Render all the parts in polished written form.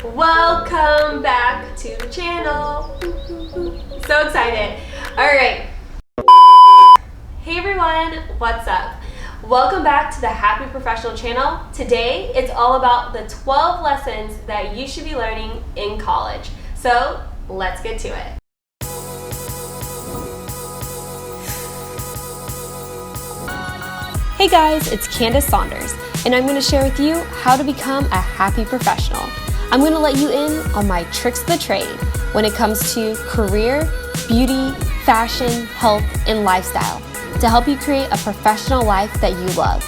Welcome back to the channel. So excited. All right. Hey everyone, what's up? Welcome back to the Happy Professional channel. Today, it's all about the 12 lessons that you should be learning in college. So let's get to it. Hey guys, it's Candace Saunders, and I'm going to share with you how to become a happy professional. I'm going to let you in on my tricks of the trade when it comes to career, beauty, fashion, health, and lifestyle to help you create a professional life that you love.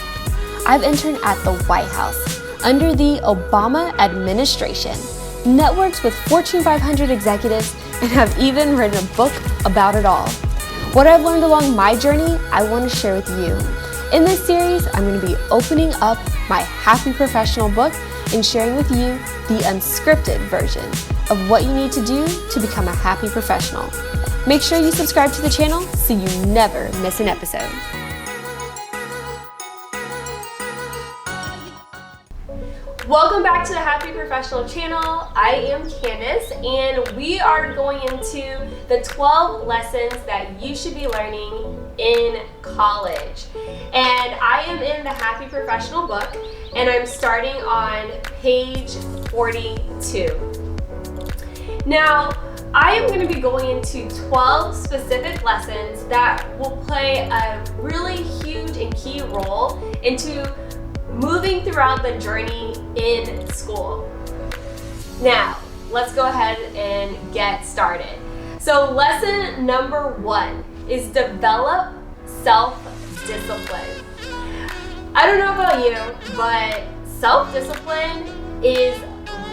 I've interned at the White House under the Obama administration, networked with Fortune 500 executives, and have even written a book about it all. What I've learned along my journey, I want to share with you. In this series, I'm going to be opening up my Happy Professional book and sharing with you the unscripted version of what you need to do to become a happy professional. Make sure you subscribe to the channel so you never miss an episode. Welcome back to the Happy Professional channel. I am Candace, and we are going into the 12 lessons that you should be learning in college. And I am in the Happy Professional book, and I'm starting on page 42. Now, I am going to be going into 12 specific lessons that will play a really huge and key role into moving throughout the journey in school. Now, let's go ahead and get started. So lesson number 1 is develop self-discipline. I don't know about you, but self-discipline is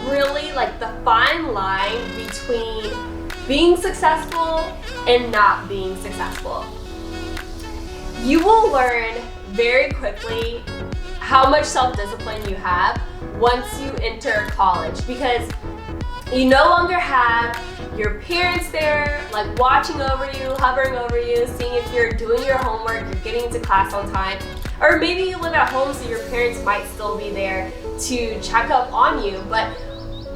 really like the fine line between being successful and not being successful. You will learn very quickly how much self-discipline you have once you enter college, because you no longer have your parents there like watching over you, hovering over you, seeing if you're doing your homework, you're getting to class on time, or maybe you live at home so your parents might still be there to check up on you, but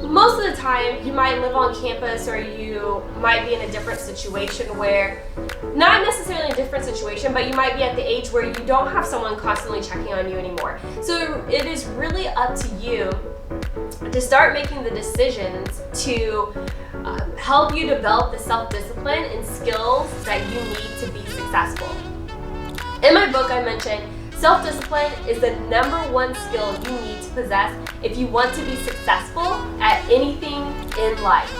most of the time you might live on campus or you might be in a different situation where, not necessarily a different situation, but you might be at the age where you don't have someone constantly checking on you anymore. So it is really up to you to start making the decisions to help you develop the self-discipline and skills that you need to be successful. In my book, I mentioned self-discipline is the number 1 skill you need to possess if you want to be successful at anything in life.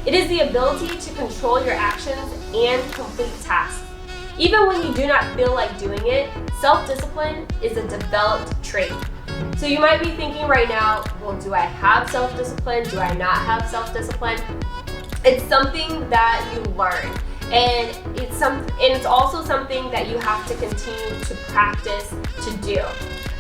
It is the ability to control your actions and complete tasks. Even when you do not feel like doing it, self-discipline is a developed trait. So you might be thinking right now, well, do I have self-discipline? Do I not have self-discipline? It's something that you learn. And it's also something that you have to continue to practice to do.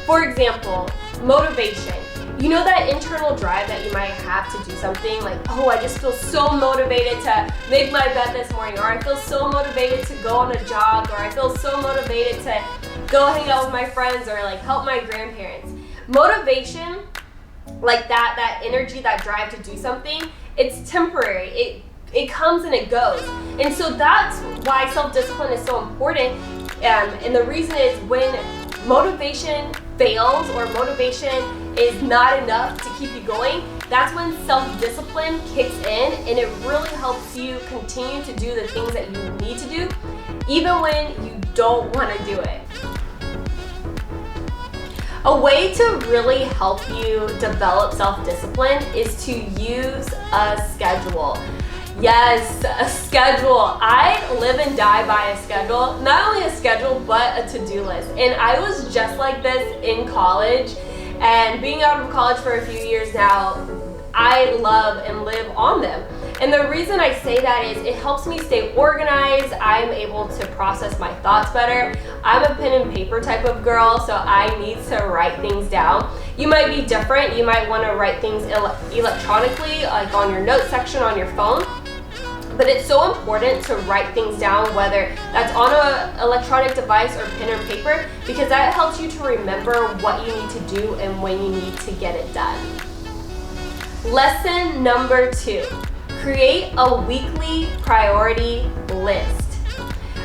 For example, motivation. You know that internal drive that you might have to do something like, oh, I just feel so motivated to make my bed this morning, or I feel so motivated to go on a jog, or I feel so motivated to go hang out with my friends or like help my grandparents. Motivation, like that energy, that drive to do something, it's temporary. It comes and it goes. And so that's why self-discipline is so important. And the reason is when motivation fails or motivation is not enough to keep you going, that's when self-discipline kicks in, and it really helps you continue to do the things that you need to do, even when you don't want to do it. A way to really help you develop self-discipline is to use a schedule. Yes, a schedule. I live and die by a schedule. Not only a schedule, but a to-do list. And I was just like this in college. And being out of college for a few years now, I love and live on them. And the reason I say that is it helps me stay organized. I'm able to process my thoughts better. I'm a pen and paper type of girl, so I need to write things down. You might be different. You might want to write things electronically, like on your notes section on your phone. But it's so important to write things down, whether that's on an electronic device or pen or paper, because that helps you to remember what you need to do and when you need to get it done. Lesson number 2, create a weekly priority list.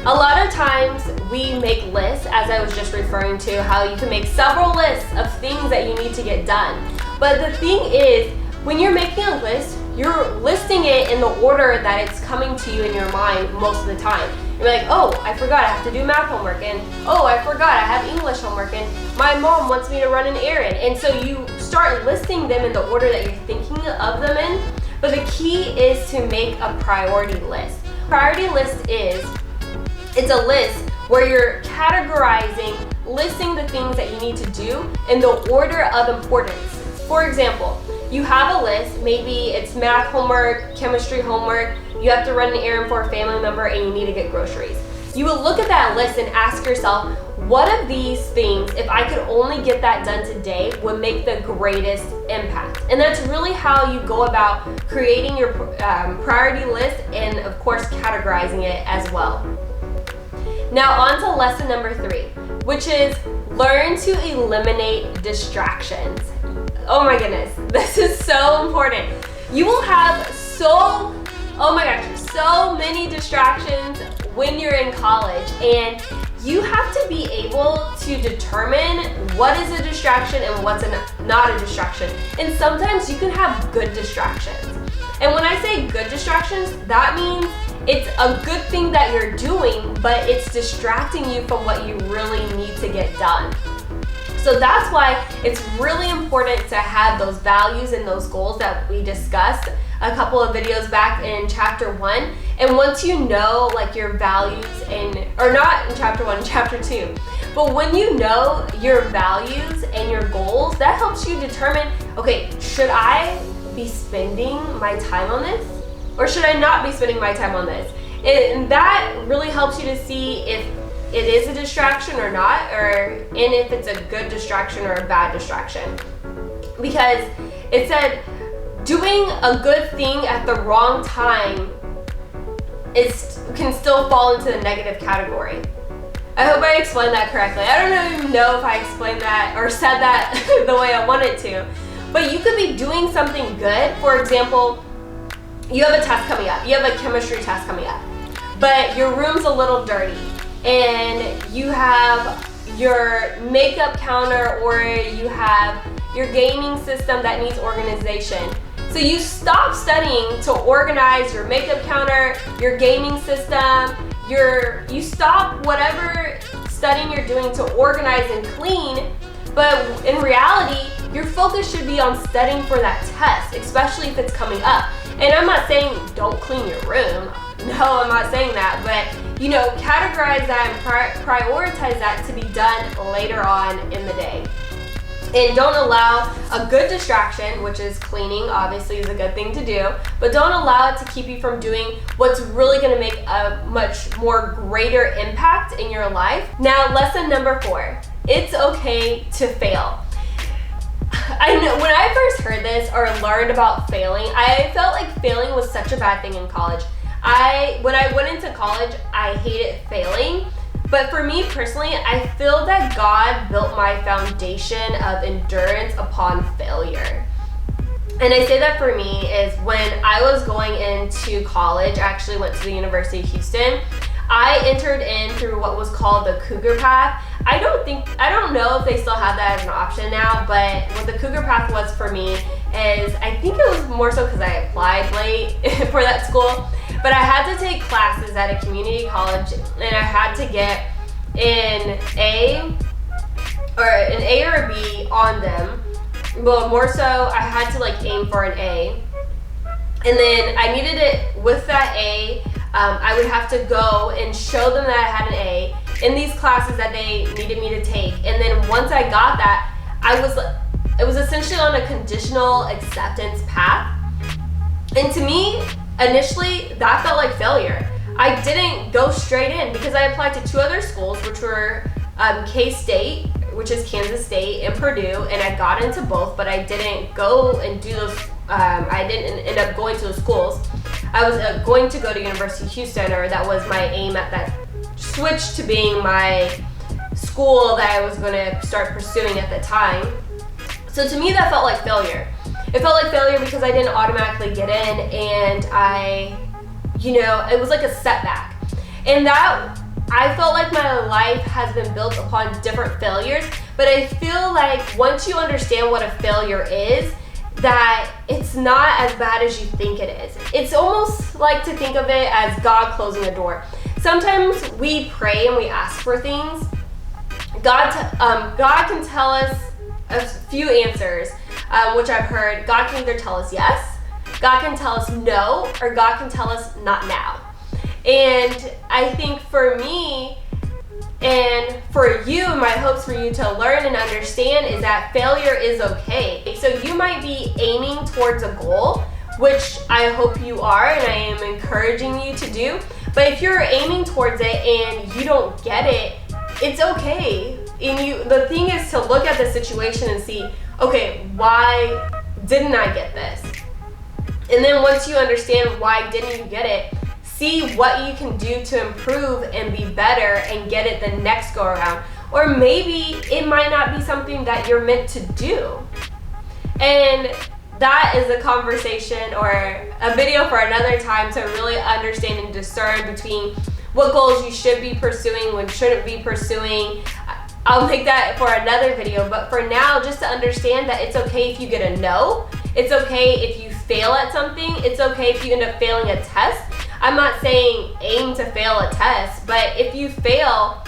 A lot of times we make lists, as I was just referring to, how you can make several lists of things that you need to get done. But the thing is, when you're making a list, you're listing it in the order that it's coming to you in your mind most of the time. You're like, oh, I forgot I have to do math homework, and oh, I forgot I have English homework, and my mom wants me to run an errand. And so you start listing them in the order that you're thinking of them in. But the key is to make a priority list. Priority list it's a list where you're categorizing, listing the things that you need to do in the order of importance. For example, you have a list, maybe it's math homework, chemistry homework, you have to run an errand for a family member, and you need to get groceries. You will look at that list and ask yourself, what of these things, if I could only get that done today, would make the greatest impact? And that's really how you go about creating your priority list and, of course, categorizing it as well. Now on to lesson number 3, which is learn to eliminate distractions. Oh my goodness, this is so important. You will have so many distractions when you're in college, and you have to be able to determine what is a distraction and what's not a distraction. And sometimes you can have good distractions. And when I say good distractions, that means it's a good thing that you're doing, but it's distracting you from what you really need to get done. So that's why it's really important to have those values and those goals that we discussed a couple of videos back in chapter 1. And once you know like your values or not in chapter 1, chapter 2, but when you know your values and your goals, that helps you determine, okay, should I be spending my time on this? Or should I not be spending my time on this? And that really helps you to see if it is a distraction or not, and if it's a good distraction or a bad distraction. Because it said doing a good thing at the wrong time can still fall into the negative category. I hope I explained that correctly. I don't even know if I explained that or said that the way I wanted to. But you could be doing something good. For example, you have a test coming up. You have a chemistry test coming up. But your room's a little dirty, and you have your makeup counter or you have your gaming system that needs organization. So you stop studying to organize your makeup counter, your gaming system, you stop whatever studying you're doing to organize and clean, but in reality, your focus should be on studying for that test, especially if it's coming up. And I'm not saying don't clean your room. No, I'm not saying that, but categorize that and prioritize that to be done later on in the day. And don't allow a good distraction, which is cleaning, obviously is a good thing to do, but don't allow it to keep you from doing what's really going to make a much more greater impact in your life. Now, lesson number 4, it's okay to fail. I know when I first heard this or learned about failing, I felt like failing was such a bad thing in college. When I went into college, I hated failing. But for me personally, I feel that God built my foundation of endurance upon failure. And I say that for me is when I was going into college, I actually went to the University of Houston. I entered in through what was called the Cougar Path. I don't know if they still have that as an option now, but what the Cougar Path was for me is, I think it was more so because I applied late for that school, but I had to take classes at a community college, and I had to get an A or a B on them. Well, more so, I had to aim for an A, and then I needed it with that A. I would have to go and show them that I had an A in these classes that they needed me to take. And then once I got that, it was essentially on a conditional acceptance path. And to me, initially, that felt like failure. I didn't go straight in because I applied to 2 other schools, which were K-State, which is Kansas State, and Purdue, and I got into both, but I didn't go and do those. I didn't end up going to those schools. I was going to go to University of Houston, or that was my aim at that switch to being my school that I was going to start pursuing at the time. So to me, that felt like failure. It felt like failure because I didn't automatically get in, and it was like a setback. And that, I felt like my life has been built upon different failures, but I feel like once you understand what a failure is, that it's not as bad as you think it is. It's almost like to think of it as God closing a door. Sometimes we pray and we ask for things. God can tell us a few answers, which I've heard. God can either tell us yes, God can tell us no, or God can tell us not now. And I think for me and for you, my hopes for you to learn and understand is that failure is okay. So you might be aiming towards a goal, which I hope you are, and I am encouraging you to do. But if you're aiming towards it and you don't get it, it's okay. And the thing is to look at the situation and see, okay, why didn't I get this? And then once you understand why didn't you get it, see what you can do to improve and be better and get it the next go around. Or maybe it might not be something that you're meant to do. And that is a conversation or a video for another time to really understand and discern between what goals you should be pursuing, when shouldn't be pursuing. I'll make that for another video, but for now, just to understand that it's okay if you get a no. It's okay if you fail at something. It's okay if you end up failing a test. I'm not saying aim to fail a test, but if you fail,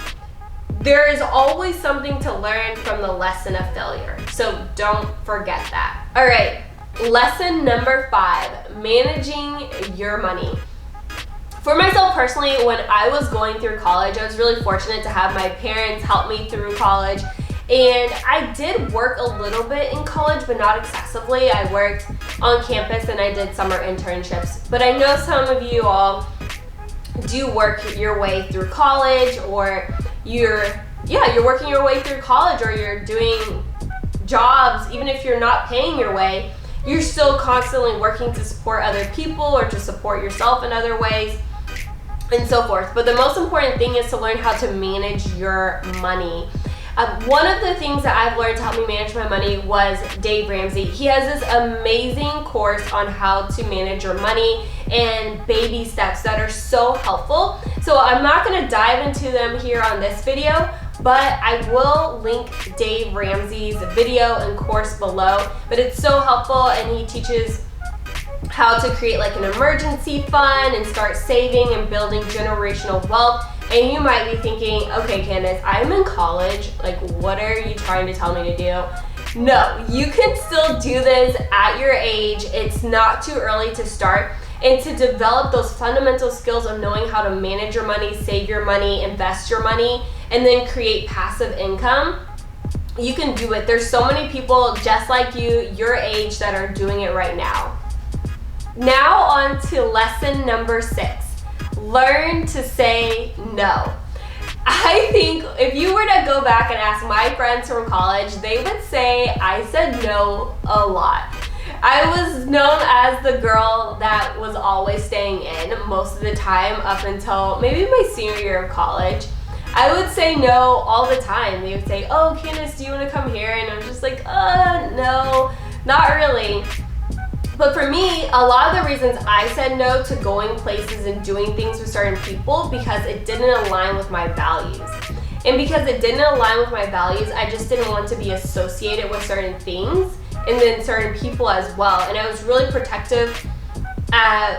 there is always something to learn from the lesson of failure. So don't forget that. All right, lesson number 5, managing your money. For myself personally, when I was going through college, I was really fortunate to have my parents help me through college. And I did work a little bit in college, but not excessively. I worked on campus and I did summer internships. But I know some of you all do work your way through college, or you're working your way through college, or you're doing jobs. Even if you're not paying your way, you're still constantly working to support other people or to support yourself in other ways, and so forth. But the most important thing is to learn how to manage your money. One of the things that I've learned to help me manage my money was Dave Ramsey. He has this amazing course on how to manage your money and baby steps that are so helpful. So I'm not going to dive into them here on this video, but I will link Dave Ramsey's video and course below. But it's so helpful, and he teaches how to create like an emergency fund and start saving and building generational wealth. And you might be thinking, okay, Candace, I'm in college. Like, what are you trying to tell me to do? No, you can still do this at your age. It's not too early to start. And to develop those fundamental skills of knowing how to manage your money, save your money, invest your money, and then create passive income, you can do it. There's so many people just like you, your age, that are doing it right now. Now on to lesson number 6. Learn to say no. I think if you were to go back and ask my friends from college, they would say I said no a lot. I was known as the girl that was always staying in most of the time up until maybe my senior year of college. I would say no all the time. They would say, oh, Candace, do you want to come here? And I'm just like, no, not really. But for me, a lot of the reasons I said no to going places and doing things with certain people, because it didn't align with my values. And because it didn't align with my values, I just didn't want to be associated with certain things and then certain people as well. And I was really protective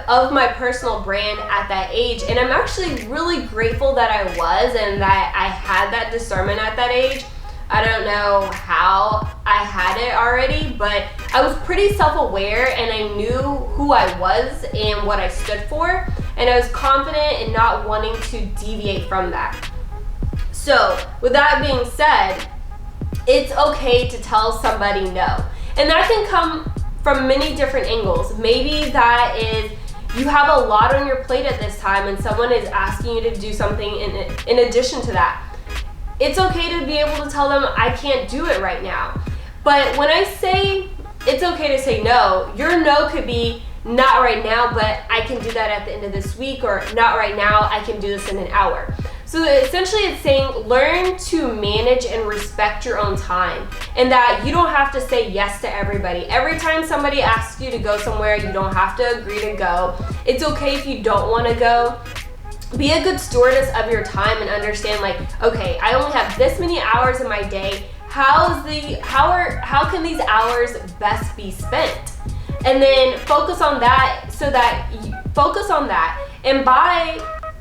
of my personal brand at that age. And I'm actually really grateful that I was, and that I had that discernment at that age. I don't know how I had it already, but I was pretty self-aware, and I knew who I was and what I stood for, and I was confident in not wanting to deviate from that. So with that being said, it's okay to tell somebody no. And that can come from many different angles. Maybe that is you have a lot on your plate at this time and someone is asking you to do something in addition to that. It's okay to be able to tell them, I can't do it right now. But when I say it's okay to say no, your no could be not right now, but I can do that at the end of this week, or not right now, I can do this in an hour. So essentially it's saying learn to manage and respect your own time, and that you don't have to say yes to everybody. Every time somebody asks you to go somewhere, you don't have to agree to go. It's okay if you don't want to go. Be a good stewardess of your time and understand, like, okay, I only have this many hours in my day. How can these hours best be spent? And then focus on that, and by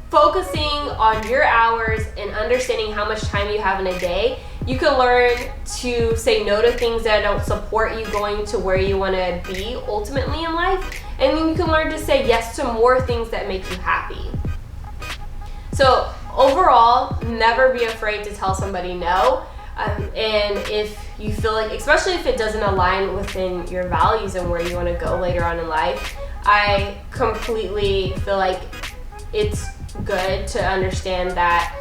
focusing on your hours and understanding how much time you have in a day, you can learn to say no to things that don't support you going to where you want to be ultimately in life, and then you can learn to say yes to more things that make you happy. So overall, never be afraid to tell somebody no. And if you feel like, especially if it doesn't align within your values and where you want to go later on in life, I completely feel like it's good to understand that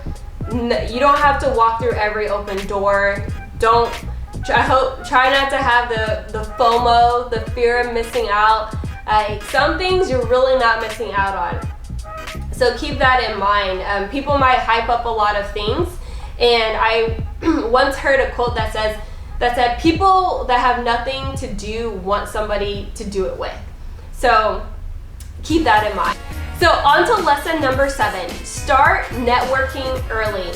you don't have to walk through every open door. Try not to have the FOMO, the fear of missing out. Some things you're really not missing out on. So keep that in mind. People might hype up a lot of things, and I once heard a quote that said people that have nothing to do want somebody to do it with. So keep that in mind. So on to lesson number 7, start networking early.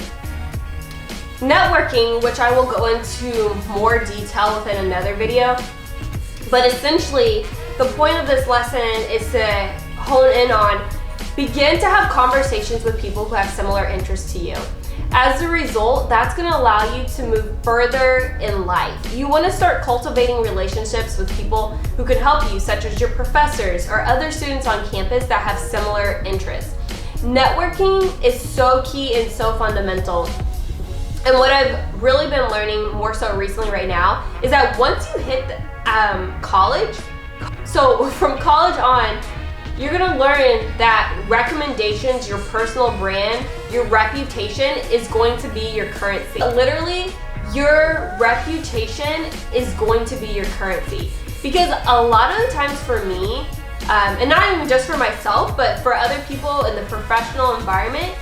Networking, which I will go into more detail within another video, but essentially the point of this lesson is to hone in on begin to have conversations with people who have similar interests to you. As a result, that's going to allow you to move further in life. You want to start cultivating relationships with people who can help you, such as your professors or other students on campus that have similar interests. Networking is so key and so fundamental. And what I've really been learning more so recently right now is that once you hit college, so from college on, you're gonna learn that recommendations, your personal brand, your reputation is going to be your currency. Literally, your reputation is going to be your currency. Because a lot of the times for me, and not even just for myself, but for other people in the professional environment,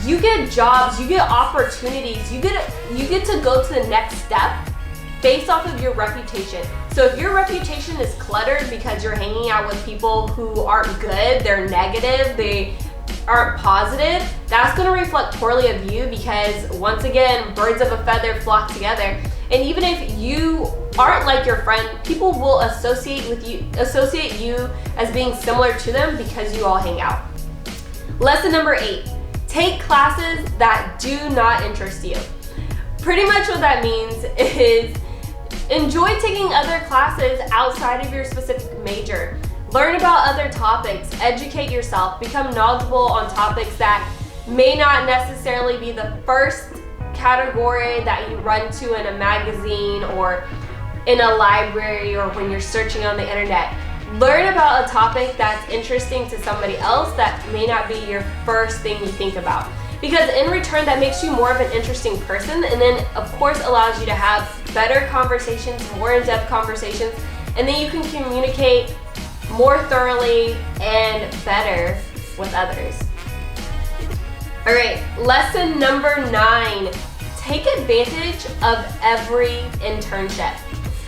you get jobs, you get opportunities, you get to go to the next step based off of your reputation. So if your reputation is cluttered because you're hanging out with people who aren't good, they're negative, they aren't positive, that's going to reflect poorly of you, because once again, birds of a feather flock together. And even if you aren't like your friend, people will associate you as being similar to them because you all hang out. Lesson number 8, take classes that do not interest you. Pretty much what that means is enjoy taking other classes outside of your specific major. Learn about other topics, educate yourself, become knowledgeable on topics that may not necessarily be the first category that you run to in a magazine or in a library or when you're searching on the internet. Learn about a topic that's interesting to somebody else that may not be your first thing you think about. Because in return, that makes you more of an interesting person, and then of course allows you to have better conversations, more in-depth conversations, and then you can communicate more thoroughly and better with others. All right, lesson number 9, take advantage of every internship.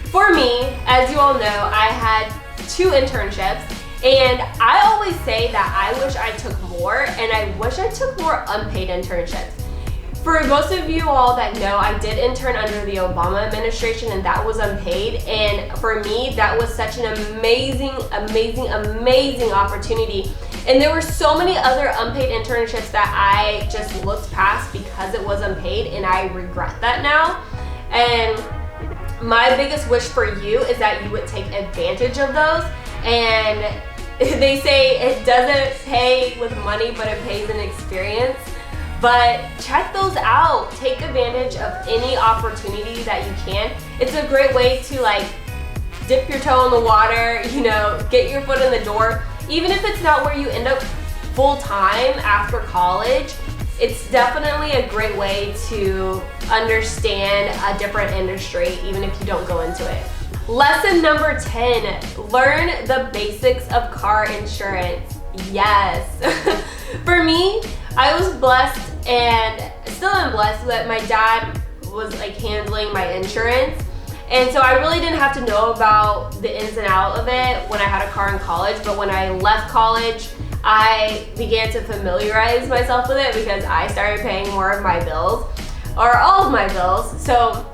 For me, as you all know, I had 2 internships. And I always say that I wish I took more, and I wish I took more unpaid internships. For most of you all that know, I did intern under the Obama administration, and that was unpaid. And for me, that was such an amazing, amazing, amazing opportunity. And there were so many other unpaid internships that I just looked past because it was unpaid, and I regret that now. And my biggest wish for you is that you would take advantage of those. And they say it doesn't pay with money, but it pays in experience. But check those out. Take advantage of any opportunity that you can. It's a great way to like dip your toe in the water, get your foot in the door. Even if it's not where you end up full time after college, it's definitely a great way to understand a different industry, even if you don't go into it. Lesson number 10, learn the basics of car insurance. Yes. For me, I was blessed and still am blessed that my dad was like handling my insurance. And so I really didn't have to know about the ins and outs of it when I had a car in college, but when I left college, I began to familiarize myself with it because I started paying more of my bills, or all of my bills. So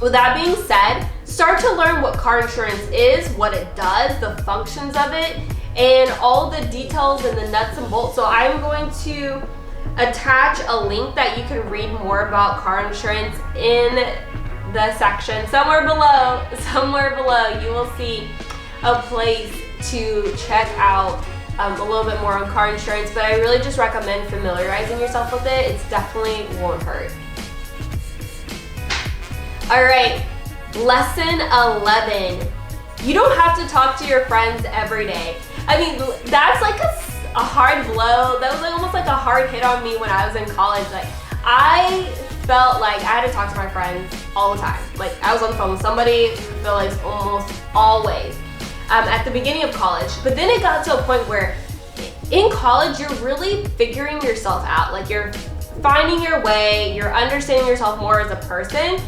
with that being said, start to learn what car insurance is, what it does, the functions of it, and all the details and the nuts and bolts. So I'm going to attach a link that you can read more about car insurance in the section somewhere below. You will see a place to check out a little bit more on car insurance, but I really just recommend familiarizing yourself with it. It's definitely won't hurt. All right, lesson 11. You don't have to talk to your friends every day. I mean, that's like a hard blow. That was like almost like a hard hit on me when I was in college. Like, I felt like I had to talk to my friends all the time. Like, I was on the phone with somebody, I feel like almost always, at the beginning of college. But then it got to a point where in college, you're really figuring yourself out. Like, you're finding your way, you're understanding yourself more as a person.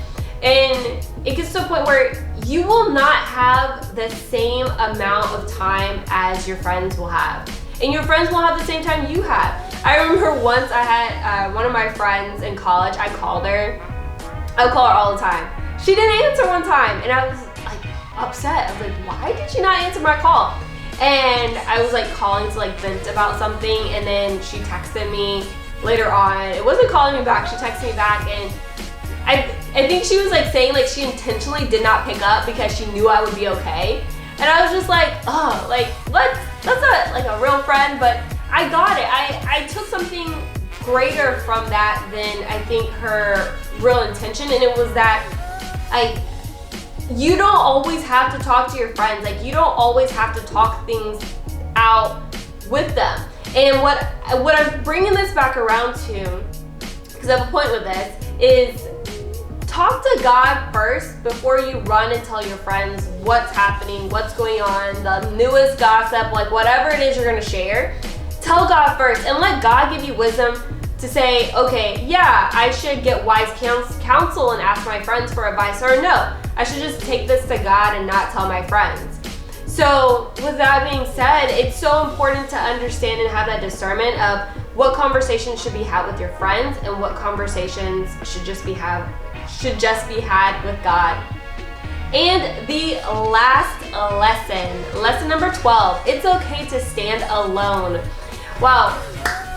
And it gets to a point where you will not have the same amount of time as your friends will have. And your friends won't have the same time you have. I remember once I had one of my friends in college, I would call her all the time. She didn't answer one time, and I was like upset. I was like, why did you not answer my call? And I was like calling to like vent about something, and then she texted me later on. It wasn't calling me back, she texted me back, and I think she was like saying like she intentionally did not pick up because she knew I would be okay. And I was just like, oh, like what? That's not like a real friend, but I got it. I took something greater from that than I think her real intention, and it was that you don't always have to talk to your friends. Like, you don't always have to talk things out with them. And what I'm bringing this back around to, because I have a point with this, is talk to God first before you run and tell your friends what's happening, what's going on, the newest gossip, like whatever it is you're gonna share. Tell God first and let God give you wisdom to say, okay, yeah, I should get wise counsel and ask my friends for advice, or no, I should just take this to God and not tell my friends. So with that being said, it's so important to understand and have that discernment of what conversations should be had with your friends and what conversations should just be had with God. And the last lesson number 12, it's okay to stand alone. Wow,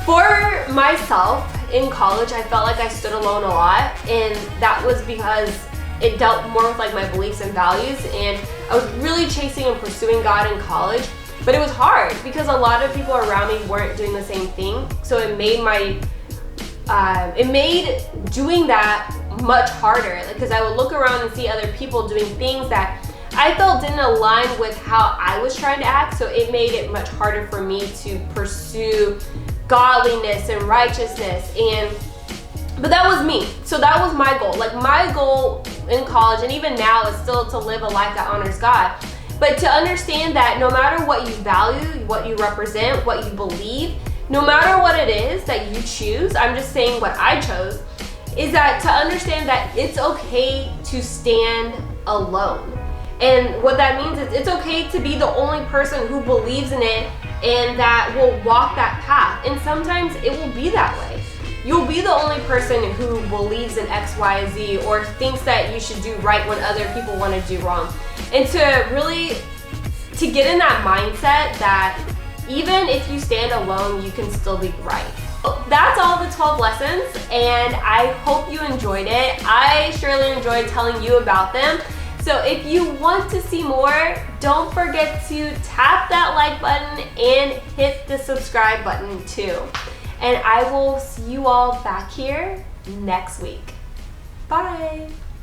for myself in college, I felt like I stood alone a lot, and that was because it dealt more with like my beliefs and values, and I was really chasing and pursuing God in college, but it was hard because a lot of people around me weren't doing the same thing, so it made doing that much harder, because I would look around and see other people doing things that I felt didn't align with how I was trying to act, so it made it much harder for me to pursue godliness and righteousness. But that was me, so that was my goal. Like, my goal in college and even now is still to live a life that honors God, but to understand that no matter what you value, what you represent, what you believe, no matter what it is that you choose, I'm just saying what I chose, is that to understand that it's okay to stand alone. And what that means is it's okay to be the only person who believes in it and that will walk that path. And sometimes it will be that way. You'll be the only person who believes in X, Y, Z, or thinks that you should do right when other people want to do wrong. And to get in that mindset that even if you stand alone, you can still be right. That's all the 12 lessons, and I hope you enjoyed it. I surely enjoyed telling you about them. So if you want to see more, don't forget to tap that like button and hit the subscribe button too. And I will see you all back here next week. Bye.